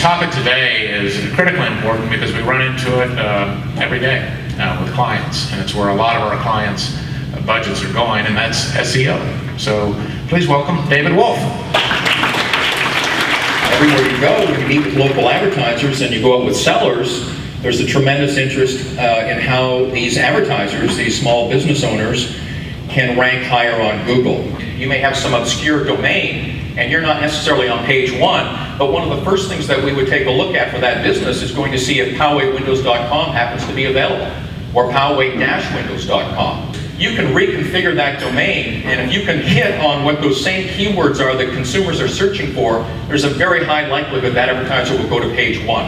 topic today is critically important because we run into it every day with clients, and it's where a lot of our clients' budgets are going, and that's SEO. So please welcome David Wolfe. Everywhere you go, when you meet with local advertisers and you go out with sellers, there's a tremendous interest in how these advertisers, these small business owners, can rank higher on Google. You may have some obscure domain and you're not necessarily on page one, but one of the first things that we would take a look at for that business is going to see if powwaitwindows.com happens to be available, or powwait-windows.com. You can reconfigure that domain, and if you can hit on what those same keywords are that consumers are searching for, there's a very high likelihood that advertiser will go to page one.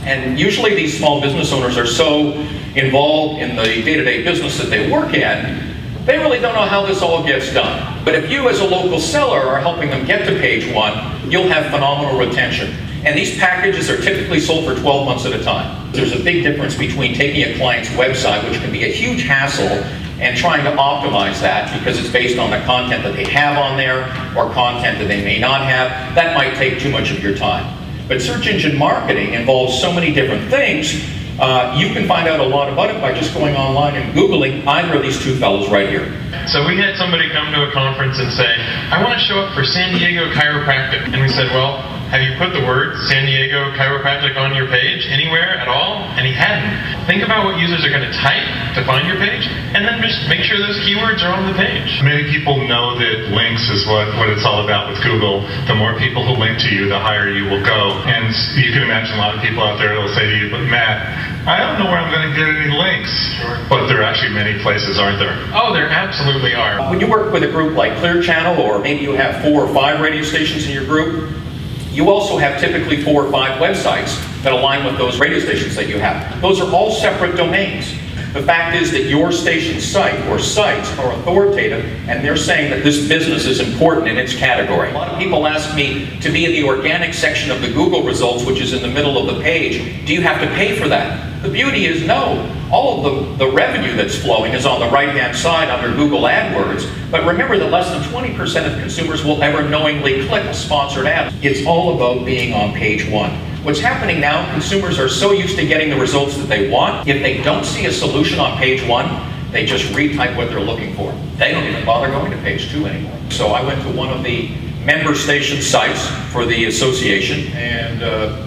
And usually these small business owners are so involved in the day-to-day business that they work in, they really don't know how this all gets done. But if you as a local seller are helping them get to page one, you'll have phenomenal retention. And these packages are typically sold for 12 months at a time. There's a big difference between taking a client's website, which can be a huge hassle, and trying to optimize that because it's based on the content that they have on there or content that they may not have. That might take too much of your time. But search engine marketing involves so many different things. You can find out a lot about it by just going online and Googling either of these two fellows right here. So we had somebody come to a conference and say, I want to show up for San Diego Chiropractic. And we said, well, have you put the word San Diego Chiropractic on your page anywhere at all? And he hadn't. Think about what users are going to type to find your page, and then just make sure those keywords are on the page. Many people know that links is what it's all about with Google. The more people who link to you, the higher you will go. And you can imagine a lot of people out there will say to you, but Matt, I don't know where I'm going to get any links. Sure. But there are actually many places, aren't there? Oh, there absolutely are. When you work with a group like Clear Channel, or maybe you have 4 or 5 radio stations in your group, you also have typically 4 or 5 websites that align with those radio stations that you have. Those are all separate domains. The fact is that your station's site or sites are authoritative, and they're saying that this business is important in its category. A lot of people ask me to be in the organic section of the Google results, which is in the middle of the page. Do you have to pay for that? The beauty is no. All of the revenue that's flowing is on the right-hand side under Google AdWords, but remember that less than 20% of consumers will ever knowingly click a sponsored ad. It's all about being on page one. What's happening now, consumers are so used to getting the results that they want, if they don't see a solution on page one, they just retype what they're looking for. They don't even bother going to page 2 anymore. So I went to one of the member station sites for the association and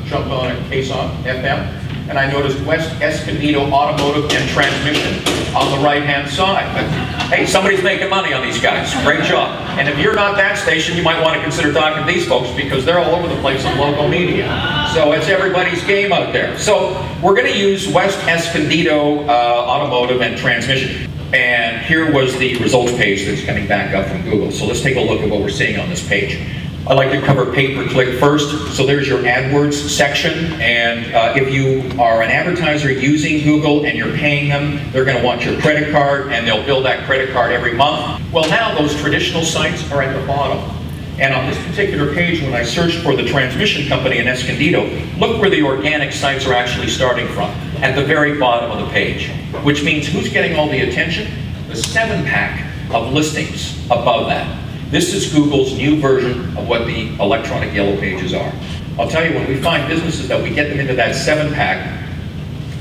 jumped on a Caisson FM, and I noticed West Escondido Automotive and Transmission on the right-hand side. But, hey, somebody's making money on these guys. Great job. And if you're not that station, you might want to consider talking to these folks because they're all over the place in local media. So it's everybody's game out there. So we're going to use West Escondido Automotive and Transmission. And here was the results page that's coming back up from Google. So let's take a look at what we're seeing on this page. I like to cover pay-per-click first. So there's your AdWords section, and if you are an advertiser using Google and you're paying them, they're going to want your credit card, and they'll bill that credit card every month. Well, now those traditional sites are at the bottom. And on this particular page, when I searched for the transmission company in Escondido, look where the organic sites are actually starting from, at the very bottom of the page. Which means who's getting all the attention? The 7-pack of listings above that. This is Google's new version of what the electronic yellow pages are. I'll tell you, when we find businesses that we get them into that 7-pack,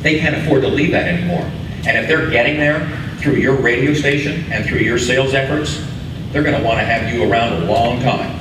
they can't afford to leave that anymore. And if they're getting there through your radio station and through your sales efforts, they're going to want to have you around a long time.